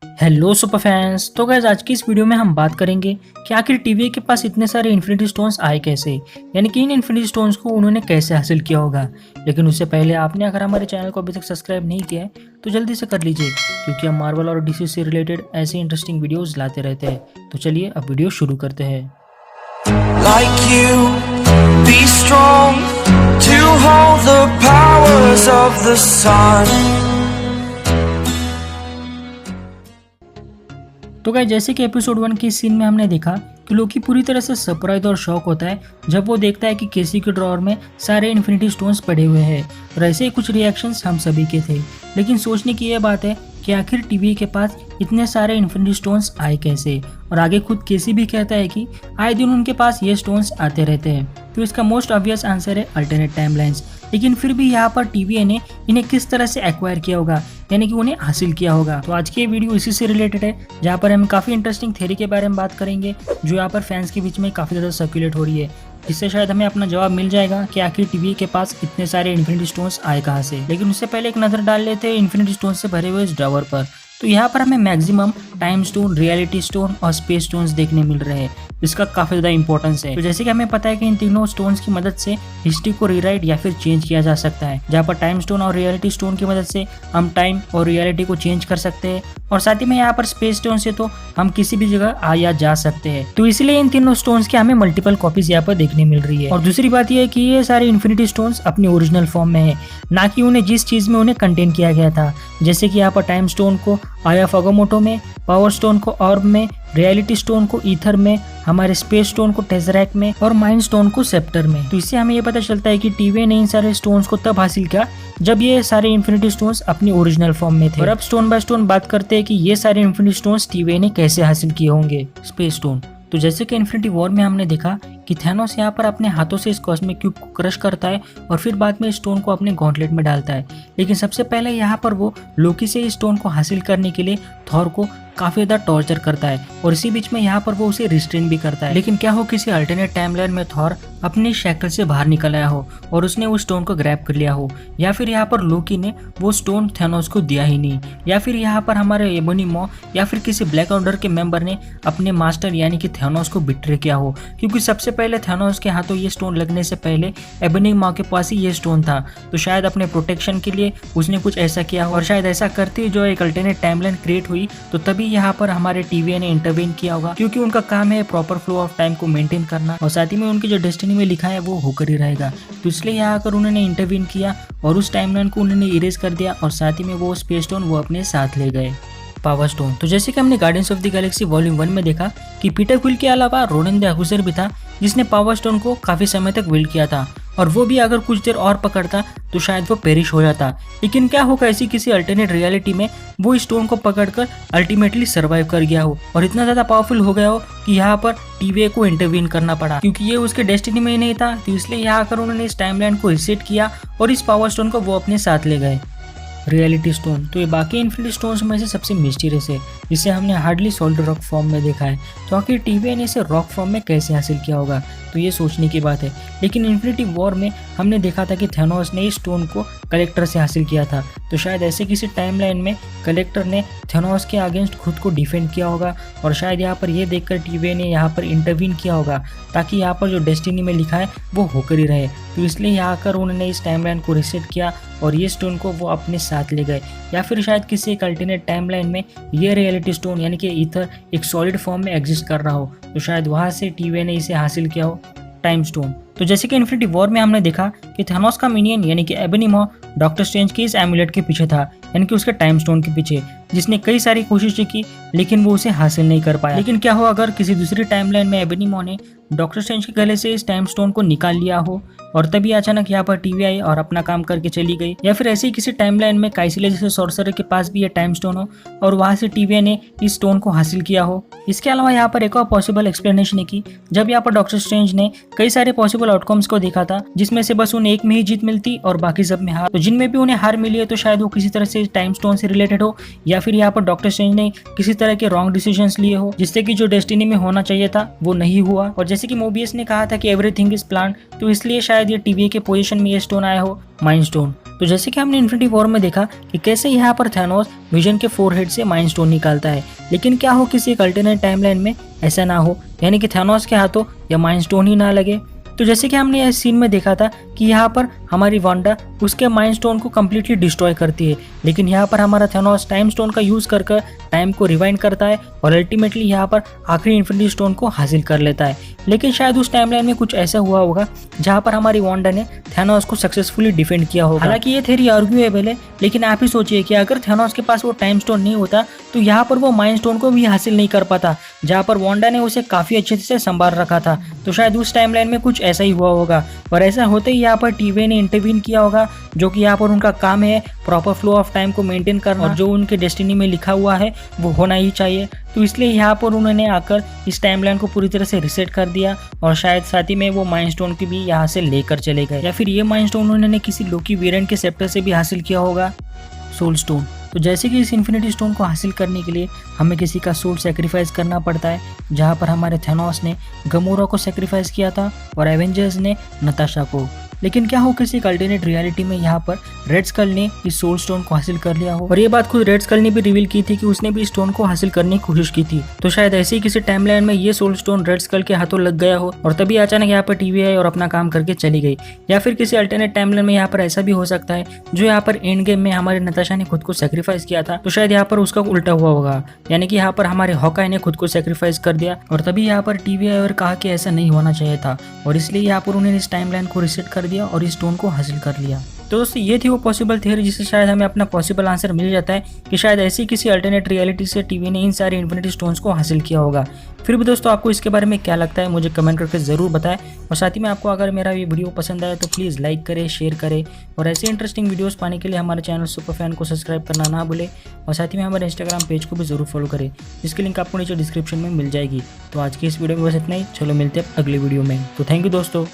Hello super fans. तो guys आज की इस वीडियो में हम बात करेंगे कि आखिर टीवी के पास इतने सारे इन्फिनिटी स्टोन्स आए कैसे, यानी कि इन इन्फिनिटी स्टोन्स को उन्होंने कैसे हासिल किया होगा। लेकिन उससे पहले आपने अगर हमारे चैनल को अभी तक सब्सक्राइब नहीं किया है तो जल्दी से कर लीजिए, क्योंकि हम मार्वल और डीसी से रिलेटेड ऐसे इंटरेस्टिंग वीडियोस लाते रहते हैं। तो चलिए अब वीडियो शुरू करते हैं। Like you, be strong to hold the powers of the sun. तो गाइस जैसे कि एपिसोड 1 के सीन में हमने देखा कि लोकी पूरी तरह से सरप्राइज और शॉक होता है जब वो देखता है कि केसी के ड्रॉअर में सारे इन्फिनिटी स्टोन्स पड़े हुए हैं। और ऐसे ही कुछ रिएक्शंस हम सभी के थे। लेकिन सोचने की यह बात है कि आखिर टीवी के पास इतने सारे इन्फिनिटी स्टोन्स आए कैसे। और आगे खुद केसी भी कहता है कि आए दिन उनके पास ये स्टोन्स आते रहते हैं। तो इसका मोस्ट ऑब्वियस आंसर है अल्टरनेट टाइमलाइंस। लेकिन फिर भी यहाँ पर टीवी ने इन्हें किस तरह से एक्वायर किया होगा, यानी कि उन्हें हासिल किया होगा। तो आज की ये वीडियो इसी से रिलेटेड है, जहाँ पर हम काफी इंटरेस्टिंग थ्योरी के बारे में बात करेंगे जो यहाँ पर फैंस के बीच में काफी ज्यादा सर्कुलेट हो रही है, जिससे शायद हमें अपना जवाब मिल जाएगा कि आखिर टीवी के पास इतने सारे इन्फिनिटी स्टोन्स आए कहाँ से। लेकिन उससे पहले एक नजर डाल लेते हैं इन्फिनिटी स्टोन से भरे हुए इस ड्रॉवर पर। तो यहाँ पर हमें maximum time stone, reality stone और स्पेस स्टोन्स देखने मिल रहे हैं, जिसका काफी ज्यादा इंपॉर्टेंस है। तो जैसे कि हमें पता है कि इन तीनों स्टोन्स की मदद से हिस्ट्री को रीराइट या फिर चेंज किया जा सकता है, जहाँ पर टाइम स्टोन और रियलिटी स्टोन की मदद से हम टाइम और रियलिटी को चेंज कर सकते हैं, और साथ ही में यहाँ पर स्पेस स्टोन से तो हम किसी भी जगह आ या जा सकते हैं। तो इसलिए इन तीनों स्टोन्स की हमें मल्टीपल कॉपीज यहाँ पर देखने मिल रही है। और दूसरी बात यह है कि ये सारे इन्फिनिटी स्टोन्स अपनी ओरिजिनल फॉर्म में है, ना कि उन्हें जिस चीज में उन्हें कंटेन किया गया था। जैसे कि यहाँ पर टाइम स्टोन को आया फगोमोटो में, पावर स्टोन को ऑर्ब में, रियलिटी स्टोन को ईथर में, हमारे स्पेस स्टोन को टेज़रेक्ट में और माइंड स्टोन को सेप्टर में। तो इससे हमें ये पता चलता है कि टीवी ने इन सारे स्टोन्स को तब हासिल किया जब ये सारे इन्फिनिटी स्टोन्स अपनी ओरिजिनल फॉर्म में थे। और अब स्टोन बाय स्टोन बात करते हैं कि ये सारे इन्फिनिटी स्टोन्स टीवी ने कैसे हासिल किए होंगे। स्पेस स्टोन, तो जैसे कि इन्फिनिटी वॉर में हमने देखा कि थैनोस यहाँ पर अपने हाथों से इस कॉस्मिक क्यूब को क्रश करता है और फिर बाद में इस स्टोन को अपने गॉन्टलेट में डालता है। लेकिन सबसे पहले यहाँ पर वो लोकी से इस स्टोन को हासिल करने के लिए थॉर को काफी ज्यादा टॉर्चर करता है, और इसी बीच में यहाँ पर वो उसे रिस्ट्रेन भी करता है। लेकिन क्या हो किसी अल्टरनेट टाइमलाइन में थॉर अपने शैकल से बाहर निकल आया हो और उसने उस स्टोन को ग्रैब कर लिया हो, या फिर यहाँ पर लोकी ने वो स्टोन थैनोस को दिया ही नहीं, या फिर यहाँ पर हमारे एबोनी मॉ या फिर किसी ब्लैक ऑर्डर के मेंबर ने अपने मास्टर यानी कि थैनोस को बिट्रे किया हो। क्योंकि सबसे पहले थैनोस के हाथों ये स्टोन लगने से पहले एबोनी मॉ के पास ही ये स्टोन था, तो शायद अपने प्रोटेक्शन के लिए उसने कुछ ऐसा किया हो। और शायद ऐसा करते जो एक अल्टरनेट टाइमलाइन क्रिएट हुई तो तभी यहाँ पर हमारे टीवी ने इंटरवीन किया होगा, क्योंकि उनका काम है प्रॉपर फ्लो ऑफ टाइम को मेंटेन करना, और साथ ही में उनकी जो डेस्टिनी में लिखा है वो होकर ही रहेगा। तो इसलिए यहाँ आकर उन्होंने इंटरवीन किया और उस टाइमलाइन को उन्होंने इरेज कर दिया, और साथ ही में वो स्पेस स्टोन वो अपने साथ ले गए। पावर स्टोन, तो जैसे कि हमने guardians of the Galaxy volume 1 में देखा कि पीटर क्विल के अलावा रोडन द अक्यूजर भी था, जिसने पावर स्टोन को काफी समय तक विल्ड किया था, और वो भी अगर कुछ देर और पकड़ता तो शायद वो पेरिश हो जाता। लेकिन क्या होगा ऐसी किसी अल्टरनेट रियलिटी में वो स्टोन को पकड़कर अल्टीमेटली सर्वाइव कर गया हो और इतना ज्यादा पावरफुल हो गया हो कि यहाँ पर टीवी को इंटरवीन करना पड़ा, क्योंकि ये उसके डेस्टिनी में ही नहीं था। तो इसलिए यहाँ आकर उन्होंने इस टाइमलाइन को रीसेट किया और इस पावर स्टोन को वो अपने साथ ले गए। रियलिटी स्टोन, तो ये बाकी इन्फिनिटी स्टोन्स में से सबसे मिस्टीरियस है, जिसे हमने हार्डली सॉलिड रॉक फॉर्म में देखा है। तो आखिर टीवी ने इसे रॉक फॉर्म में कैसे हासिल किया होगा, तो ये सोचने की बात है। लेकिन इन्फिनिटी वॉर में हमने देखा था कि थैनोस ने इस स्टोन को कलेक्टर से हासिल किया था, तो शायद ऐसे किसी टाइमलाइन में कलेक्टर ने थैनोस के अगेंस्ट खुद को डिफेंड किया होगा, और शायद यहाँ पर ये देखकर टीवी ने यहाँ पर इंटरवीन किया होगा ताकि यहाँ पर जो डेस्टिनी में लिखा है वो होकर ही रहे। तो इसलिए यहाँ आकर उन्होंने इस टाइमलाइन को रिसेट किया और ये स्टोन को वो अपने साथ ले गए। या फिर शायद किसी एक अल्टरनेट टाइमलाइन में ये रियलिटी स्टोन यानी कि ईथर एक सॉलिड फॉर्म में एग्जिस्ट कर रहा हो, तो शायद वहाँ से टीवी ने इसे हासिल किया हो। टाइम स्टोन, तो जैसे कि इन्फिनिटी वॉर में हमने देखा कि थैनोस का मिनियन यानी कि एबोनी मॉ डॉक्टर स्ट्रेंज की इस एमुलेट के पीछे था, यानी कि उसके टाइम स्टोन के पीछे, जिसने कई सारी कोशिशें की लेकिन वो उसे हासिल नहीं कर पाया। लेकिन क्या हो अगर किसी दूसरी टाइमलाइन में एबोनी मॉ ने डॉक्टर स्ट्रेंज के गले से इस टाइम स्टोन को निकाल लिया हो और तभी अचानक यहाँ पर टीवी आई और अपना काम करके चली गई। या फिर ऐसे ही किसी टाइमलाइन में काइसिले जैसे सॉर्सरर के पास भी ये टाइम स्टोन हो और वहां से टीवी ने इस स्टोन को हासिल किया हो। इसके अलावा यहाँ पर एक और पॉसिबल एक्सप्लेनेशन है कि जब यहाँ पर डॉक्टर स्ट्रेंज ने कई सारे पॉसिबल आउटकम्स को देखा था, जिसमें से बस उन्हें एक में ही जीत मिलती और बाकी सब में हार, तो जिनमें भी उन्हें हार मिली है तो शायद वो किसी तरह से टाइम स्टोन से रिलेटेड हो, या फिर यहाँ पर डॉक्टर स्ट्रेंज ने किसी तरह के रॉन्ग डिसीजंस लिए हो जिससे कि जो डेस्टिनी में होना चाहिए था वो नहीं हुआ। और जैसे कि मोबियस ने कहा था कि एवरीथिंग इज प्लान, तो इसलिए शायद ये टीवी के पोजीशन में ये स्टोन आया हो। माइंड स्टोन, तो जैसे कि हमने इन्फिनिटी वॉर में देखा कि कैसे यहाँ पर थैनोस विजन के फोरहेड से माइंड स्टोन निकालता है, लेकिन क्या हो किसी एक अल्टरनेट टाइमलाइन में ऐसा ना हो, यानी कि थैनोस के हाथों या माइंड स्टोन ही ना लगे। तो जैसे कि हमने इस सीन में देखा था कि यहाँ पर हमारी वांडा उसके माइंड स्टोन को कम्प्लीटली डिस्ट्रॉय करती है, लेकिन यहाँ पर हमारा थैनोस टाइम स्टोन का यूज कर टाइम को रिवाइंड करता है और अल्टीमेटली यहाँ पर आखिरी इन्फिनिटी स्टोन को हासिल कर लेता है। लेकिन शायद उस टाइमलाइन में कुछ ऐसा हुआ होगा जहाँ पर हमारी वांडा ने थैनोस को सक्सेसफुली डिफेंड किया होगा। हालांकि ये थ्योरी आर्ग्यूएबल है, लेकिन आप ही सोचिए कि अगर थैनोस के पास वो टाइम स्टोन नहीं होता तो यहाँ पर वो माइंड स्टोन को भी हासिल नहीं कर पाता, जहाँ पर वांडा ने उसे काफी अच्छे से संभाल रखा था। तो शायद उस टाइमलाइन में कुछ ऐसा ही हुआ होगा और ऐसा होते ही यहाँ पर टीवी ने इंटरवीन किया होगा, जो कि यहाँ पर उनका काम है प्रॉपर फ्लो ऑफ टाइम को मेंटेन करना और जो उनके डेस्टिनी में लिखा हुआ है वो होना ही चाहिए। तो इसलिए यहाँ पर उन्होंने आकर इस टाइमलाइन को पूरी तरह से रिसेट कर दिया और शायद साथ ही में वो माइंड स्टोन की भी यहाँ से लेकर चले गए, या फिर ये माइंड स्टोन उन्होंने किसी लोकी वेरिएंट के सेप्टर से भी हासिल किया होगा, सोल स्टोन। तो जैसे कि इस इन्फिनिटी स्टोन को हासिल करने के लिए हमें किसी का सोल सेक्रीफाइस करना पड़ता है, जहाँ पर हमारे थैनोस ने गमोरा को सेक्रीफाइस किया था और एवेंजर्स ने नताशा को। लेकिन क्या हो किसी अल्टरनेट रियलिटी में यहाँ पर रेड स्कल ने इस सोल स्टोन को हासिल कर लिया हो, और ये बात खुद रेड स्कल ने भी रिवील की थी कि उसने भी स्टोन को हासिल करने की कोशिश की थी। तो शायद ऐसे ही किसी टाइमलाइन में ये सोल स्टोन रेड स्कल के हाथों लग गया हो और तभी अचानक यहाँ पर टीवी आई और अपना काम करके चली गई। या फिर किसी अल्टरनेट टाइमलाइन में यहाँ पर ऐसा भी हो सकता है जो यहाँ पर एंड गेम में हमारे नताशा ने खुद को सेक्रीफाइस किया था, तो शायद यहाँ पर उसका उल्टा हुआ होगा, यानी कि यहाँ पर हमारे हॉकाई ने खुद को सेक्रीफाइस कर दिया और तभी यहाँ पर टीवी आई और कहा कि ऐसा नहीं होना चाहिए था, और इसलिए यहाँ पर उन्होंने इस टाइमलाइन को रिसेट कर दिया और इस स्टोन को हासिल कर लिया। तो दोस्तों ये थी वो पॉसिबल थियरी जिससे शायद हमें अपना पॉसिबल आंसर मिल जाता है कि शायद ऐसी किसी अल्टरनेट रियलिटी से टीवी ने इन सारे इन्फिनिटी स्टोन्स को हासिल किया होगा। फिर भी दोस्तों आपको इसके बारे में क्या लगता है मुझे कमेंट करके ज़रूर बताएं, और साथ ही में आपको अगर मेरा ये वीडियो पसंद आए तो प्लीज़ लाइक करें, शेयर करें, और ऐसे इंटरेस्टिंग वीडियोस पाने के लिए हमारे चैनल सुपर फैन को सब्सक्राइब करना ना भूलें, और साथ ही में हमारे इंस्टाग्राम पेज को भी ज़रूर फॉलो करें, जिसकी लिंक आपको नीचे डिस्क्रिप्शन में मिल जाएगी। तो आज की इस वीडियो में बस इतना ही, चलो मिलते हैं अगले वीडियो में। तो थैंक यू दोस्तों।